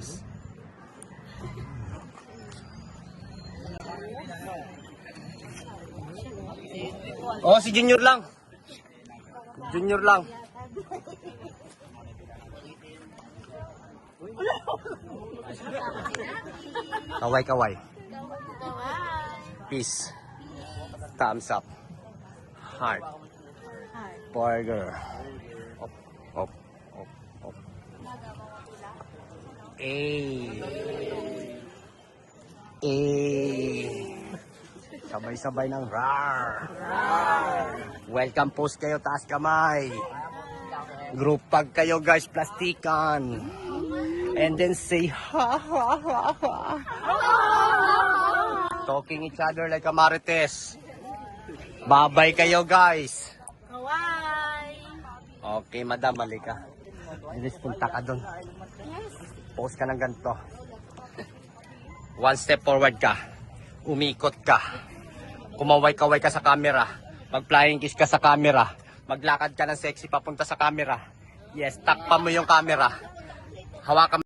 Yes. Oh, si Junior lang. Junior lang. Kaway. Peace. Thumbs up. Heart. Burger. Up. Sabay-sabay ng rar. Welcome post kayo, taas kamay. Group pag kayo guys, plastikan. And then say ha. Talking each other like a marites. Babay kayo guys. Okay, madam, mali ka. Ilis, punta ka dun. Post ka ng ganito. One step forward ka. Umikot ka. Kumaway-kaway ka sa camera. Mag-flying kiss ka sa camera. Maglakad ka ng sexy papunta sa camera. Yes, takpan mo yung camera. Hawakan